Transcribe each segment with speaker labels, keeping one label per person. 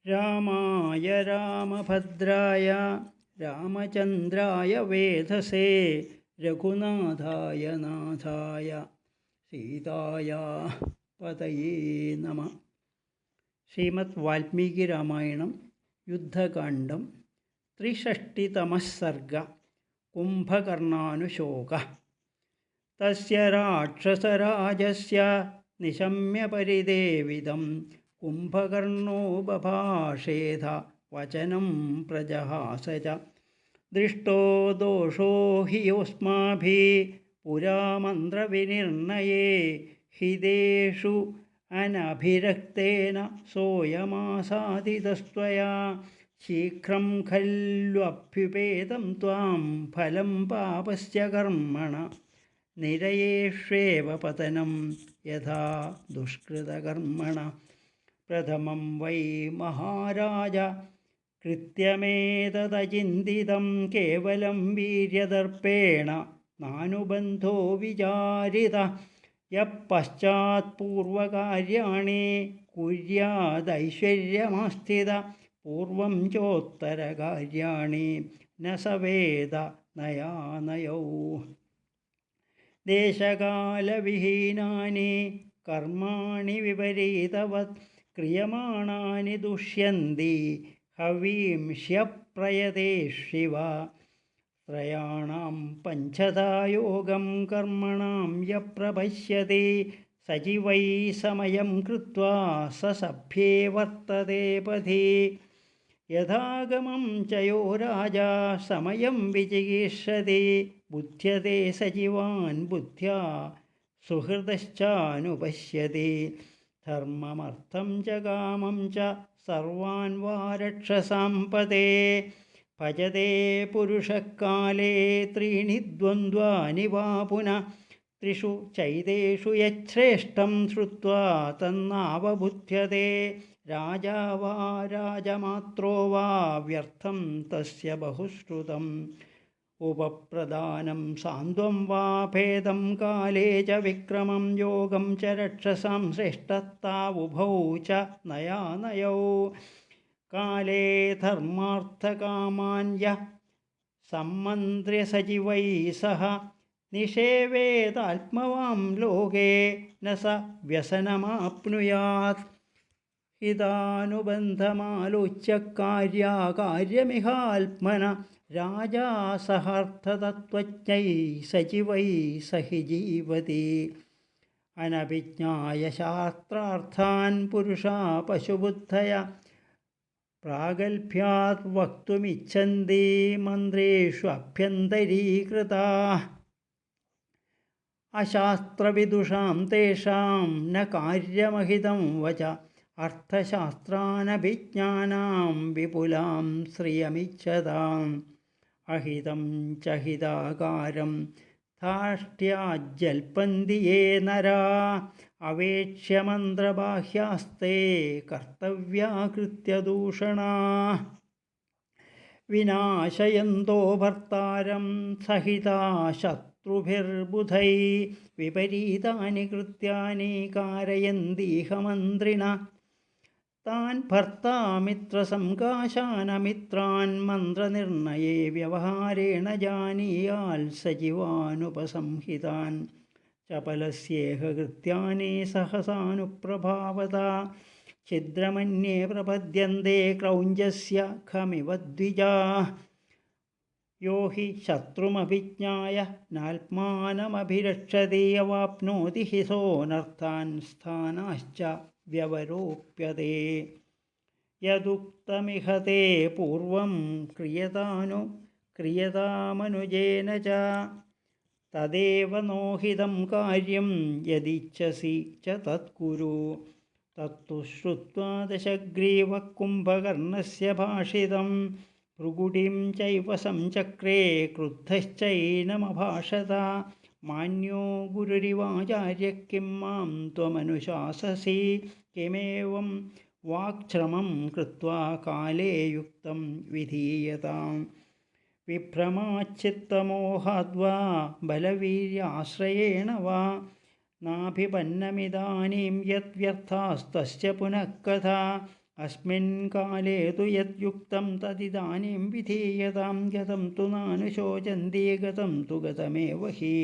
Speaker 1: രാമായ രാമഭദ്രായ രാമചന്ദ്രായ വേധസേ രഘുനാഥായ നാഥായ സീതായ പതയേ നമ. ശ്രീമദ് വാൽമീകി രാമായണം യുദ്ധകാണ്ഡം 63 സർഗ. കുംഭകർണാനുശോകഃ. തസ്യ രാക്ഷസരാജസ്യ നിശമ്യ പരിദേവിതം കുംഭകർണോ ബഭാഷേധ വചനം പ്രജഹാസ ച. ദൃഷ്ടോ ദോഷോ हि യോസ്മാഭിः പുരാ മന്ത്രവിനിർണയേ ഹിതേഷു അനഭിരക്തേന സോയമാസാദിതസ്ത്വയാ. ശീഘ്രം ഖല്വഭ്യുപേതം ത്വാം ഫലം പാപസ്യ കർമ്മണ നിരയേഷ്വേവ പതനം യഥാ ദുഷ്കൃതകർമ്മണ. പ്രഥമം വൈ മഹാരാജ കൃത്യമേതദചിന്തിതം കേവലം വീര്യദർപ്പേണ നാനുബന്ധോ വിചാരിതഃ. യഃ പശ്ചാത് പൂർവകാര്യാണി കുര്യാദൈശ്വര്യമാസ്ഥിത പൂർവം ചോത്തരകാര്യാണി ന സ വേദ നയാനയൗ. ദേശകാലവിഹീനാനി കർമാണി വിപരീതവത് ക്രിയമാണാനി ദുഷ്യന്തി ഹവീംഷ്യപ്രയതേ ശിവ. ത്രയാണാം പഞ്ചധാ യോഗം കർമ്മണാം യഃ പ്രപശ്യതി സജീവൈ സമയം കൃത്വാ സ സഭ്യേ വർത്തതേ പഥി. യഥാഗമം ച യോ രാജാ സമയം വിചികീർഷതി ബുദ്ധ്യത്തെ സജീവാൻ ബുദ്ധ്യാ സുഹൃദശ്ചാനുപശ്യതി. ധർമ്മമർത്ഥം ച കാമം ച സർവാൻ വാ രക്ഷസാം പദേ. ഭജതേ പുരുഷകാലേ ത്രീണി ദ്വന്ദ്വാനി വാ പുനഃ. ത്രിഷു ചൈതേഷു യശ്രേഷ്ഠം ശ്രുത്വാ തന്നാവബുധ്യതേ. രാജാ വാ രാജമാത്രോ വാ വ്യർത്ഥം തസ്യ ബഹുശ്രുതം. ഉപപ്രധാനം സാന്ത്വം വാ ഭേദം കാലേ ച വിക്രമം യോഗം ച രക്ഷസാം ശ്രേഷ്ഠത്താവുഭൗ ച നയാനയൗ. കാലേ ധർമാർത്ഥകാമാൻ യഃ സമ്മന്ത്ര്യ സജീവൈ സഹ നിഷേവേതാത്മവാൻ ലോകേ ന സ വ്യസനമാപ്നുയാത്. ഹിതാനുബന്ധമാലോച്യ കാര്യാകാര്യമിഹാത്മന രാജാ സഹാർത്ഥതത്വജ്ഞൈ സജീവൈ സഹി ജീവതി. അനഭിജ്ഞായ ശാസ്ത്രാർത്ഥാൻ പുരുഷാ പശുബുദ്ധയ പ്രാഗൽഭ്യാത് വക്തുമിച്ഛന്തി മന്ത്രേഷു അഭ്യന്തരീകൃതാഃ. അശാസ്ത്രവിദുഷാം തേഷാം ന കാര്യമഹിതം വച അർത്ഥശാസ്ത്രാനഭിജ്ഞാനാം വിപുലാം ശ്രിയമിച്ഛതാം. അഹിതം ച ഹിതാകാരം ധാഷ്ട്യാജ്ജൽപന്തി യേ നരാ അവേക്ഷ്യ മന്ത്രബാഹ്യാസ്തേ കർത്തവ്യാകൃത്യദൂഷണാഃ. വിനാശയന്തോ ഭർത്താരം സഹിതാ ശത്രുഭിർബുധൈ വിപരീതാനി കൃത്യാനി കാരയന്തീഹ മന്ത്രിണഃ. താൻ ഭർത്താമിത്രസംകാശാനമിത്രാൻ മന്ത്രനിർണയേ വ്യവഹാരേണ ജാനീയാൽ സജീവാനുപസംഹിതാൻ. ചപലസ്യേഹ കൃത്യാനി സഹസാനുപ്രഭാവതാ ഛിദ്രമന്യേ പ്രപദ്യന്തെ ക്രൗഞ്ചസ്യ ഖമിവ ദ്വിജാഃ. യോ ഹി ശത്രുമഭിജ്ഞായ നാത്മാനമഭിരക്ഷതി അവാപ്നോതി ഹി സോനർത്ഥാൻ സ്ഥാനാശ്ച വ്യവരോപ്യതേ. യദുക്തമിഹ തേ പൂർവം ക്രിയതാമനുജേന ച തദേവ നോഹിതം കാര്യം യദിച്ഛസി ച തത്കുരു. തത്തു ശ്രുത്വാ ദശഗ്രീവഃ കുംഭകർണസ്യ ഭാഷിതം ഭൃഗുടിം ചൈവ സംചക്രേ ക്രുദ്ധശ്ചൈനമഭാഷത. മാന്യോ ഗുരുരിവാചാര്യഃ കിം മാം ത്വമനുശാസസി കിമേവം വാക്ശ്രമം കൃത്വാ കാലേ യുക്തം വിധീയതാം. വിഭ്രമാച്ഛിത്തമോഹാദ്വാ ബലവീര്യാശ്രയേണ വാ നാഭിപന്നമിതാനീം യദ്വ്യർത്ഥാസ്തസ്യ പുനഃ കഥാ. अस्मिन् काले तु यद्युक्तं तदिदानीं विधीयतां गतं तु नानुशोचन्ति गतं तु गतमेव हि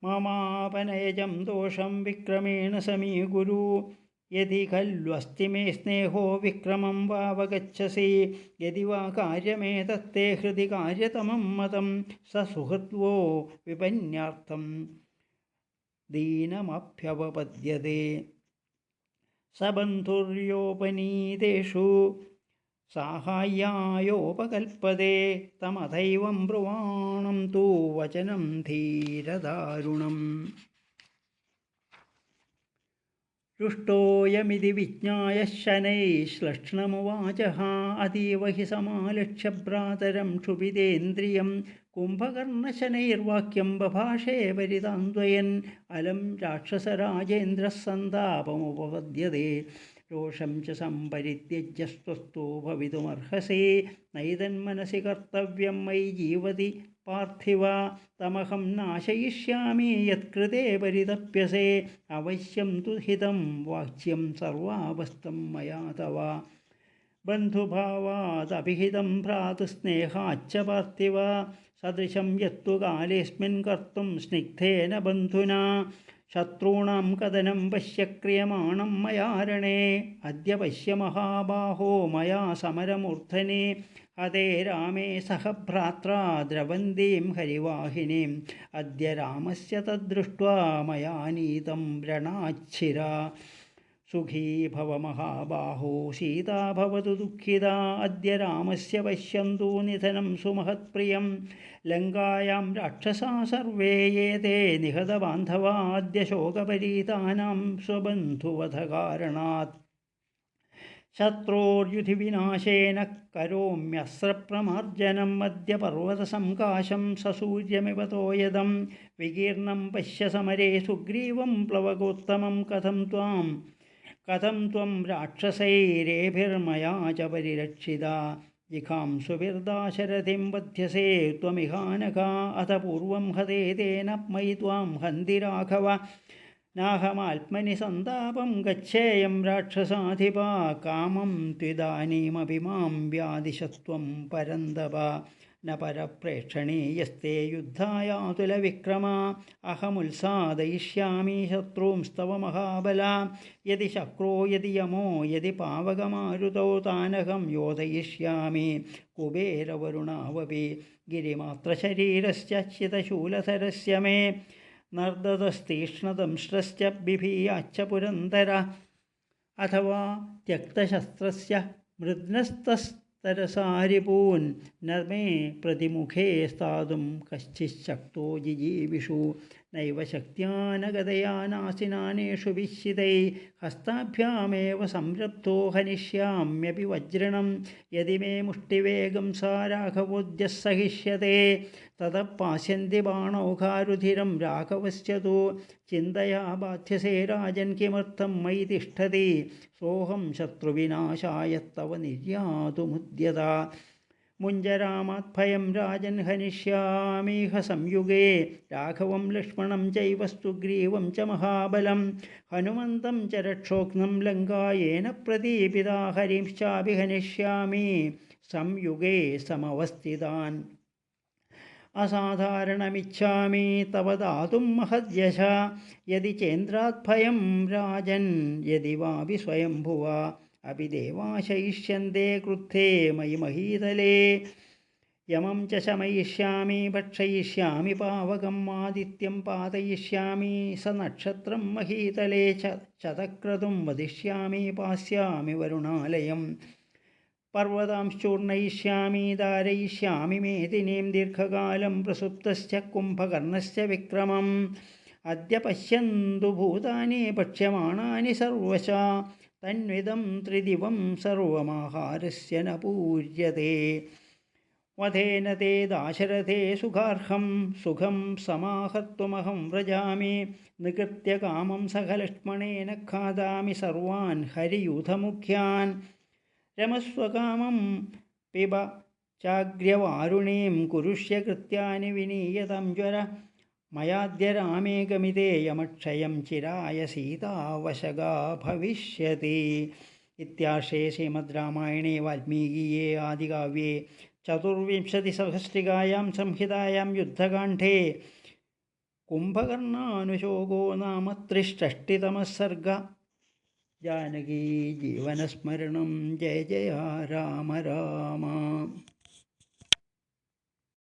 Speaker 1: मामापनयजं दोषं विक्रमेण समीकुरु यदि खल्वस्ति मे स्नेहो विक्रमं वावगच्छसि यदि वा कार्यमेतत्ते हृदि कार्यतमं मतं स सुहृद्वो विपन्यार्थं दीनमभ्यवपद्यते स बन्धुर्योपनीतेषु साहाय्यायोपकल्पते तमथैवं ब्रुवाणं तु वचनं धीरदारुणम् रुष्टोऽयमिति विज्ञाय शनैः श्लक्ष्णमुवाचः अतीव हि समालक्ष्य भ्रातरं क्षुभितेन्द्रियं कुम्भकर्णशनैर्वाक्यं बभाषे परितान्द्वयन् अलं राक्षसराजेन्द्रः सन्तापमुपपद्यते रोषं च सम्परित्यज्य स्वस्थो भवितुमर्हसि नैदन्मनसि कर्तव्यं मयि जीवति पार्थिव तमहं नाशयिष्यामि यत्कृते परितप्यसे अवश्यं तु हितं वाक्यं सर्वावस्थं मया तव बन्धुभावादभिहितं भ्रातृस्नेहाच्च पार्थिव सदृशं यत्तु कालेऽस्मिन् कर्तुं स्निग्धेन बन्धुना शत्रूणां कदनं पश्य क्रियमाणं मया रणे अद्य पश्य महाबाहो मया समरमूर्धनि हते रामे सह भ्रात्रा द्रवन्तीं हरिवाहिनीम् अद्य रामस्य तद्दृष्ट्वा मया नीतं रणाच्छिरा सुखी भव महाबाहो सीता भवतु दुःखिता अद्य रामस्य पश्यन्तु निधनं सुमहत्प्रियं लङ्कायां राक्षसा सर्वे ये ते निहतबान्धवा अद्य शोकपरीतानां स्वबन्धुवधकारणात् शत्रोर्युधिविनाशेन करोम्यस्त्रप्रमार्जनम् अद्य पर्वतसङ्काशं ससूर्यमिव तोयदं विकीर्णं पश्य समरे सुग्रीवं प्लवगोत्तमं कथं त्वं राक्षसैरेभिर्मया च परिरक्षिता जिघांसुभिर्दाशरथिं वध्यसे त्वमिहानघा अथ पूर्वं हते तेन मयि त्वां हन्ति राघव नाहमात्मनि सन्तापं गच्छेयं राक्षसाधिपा कामं त्विदानीमपि मां व्यादिशत्वं परन्दप न परप्रेक्षणीयस्ते युद्धायातुलविक्रमा अहमुत्सादयिष्यामि शत्रूंस्तव महाबला यदि शक्रो यदि यमो यदि पावकमारुतौ तानहं योधयिष्यामि कुबेरवरुणावपि गिरिमात्रशरीरस्य चितशूलधरस्य मे नर्दतस्तीक्ष्णदंष्ट्रस्य बिभीयाच्च पुरन्दर अथवा त्यक्तशस्त्रस्य मृद्नस्तस्तरसारिपून् न मे प्रतिमुखे स्थातुं कश्चिच्छक्तो जिजीविषु नैव शक्त्या न गदया नासिनानेषु विश्चितैः हस्ताभ्यामेव संरब्धो हनिष्याम्यपि वज्रणं यदि मे मुष्टिवेगं सा राघवोद्यः सहिष्यते ततः पास्यन्ति बाणौघारुधिरं राघवस्य तु चिन्तया बाध्यसे राजन् किमर्थं मयि तिष्ठति सोऽहं शत्रुविनाशाय तव निर्यातुमुद्यता मुञ्जरामात्भयं राजन् हनिष्यामीह संयुगे राघवं लक्ष्मणं चैव सुग्रीवं च महाबलं हनुमन्तं च रक्षोघ्नं लङ्कायेन प्रदीपिता हरिंश्चापि हनिष्यामि संयुगे समवस्थितान् असाधारणमिच्छामि तव दातुं महद्यश यदि चेन्द्रात्भयं राजन् यदि वापि स्वयंभुवा अपि देवाशयिष्यन्ते क्रुद्धे मयि महीतले यमं च शमयिष्यामि भक्षयिष्यामि पावकम् आदित्यं पातयिष्यामि स नक्षत्रं महीतले शतक्रतुं वदिष्यामि पास्यामि वरुणालयम् पर्वतांश्चूर्णयिष्यामि धारयिष्यामि मेदिनीं दीर्घकालं प्रसुप्तस्य कुम्भकर्णस्य विक्रमम् अद्य पश्यन्तु भूतानि पक्ष्यमाणानि सर्वशः तन्विदं त्रिदिवं सर्वमाहारस्य न पूज्यते वधेन ते दाशरथे सुखार्हं सुखं समाहर्तुमहं व्रजामि निकृत्य कामं सखलक्ष्मणेन खादामि सर्वान् हरियूथमुख्यान् रमस्वकामं पिब चाग्र्यवारुणीं कुरुष्य कृत्यानि विनीयतं ज्वर मयाद्य रामे गमिते यमक्षयं चिराय सीतावशगा भविष्यति ഇത്യാശേ ശ്രീമദ് രാമായണേ വാൽമീകിയേ ആദികാവ്യേ ചതുർവിംശതിസഹസ്രികായാം സംഹിതായാം യുദ്ധകാണ്ഡേ കുംഭകർണാനുശോകോ നാമ 3षष्टितमः सर्गः. ജാനകീ ജീവനസ്മരണം. ജയ ജയ രാമ രാമ.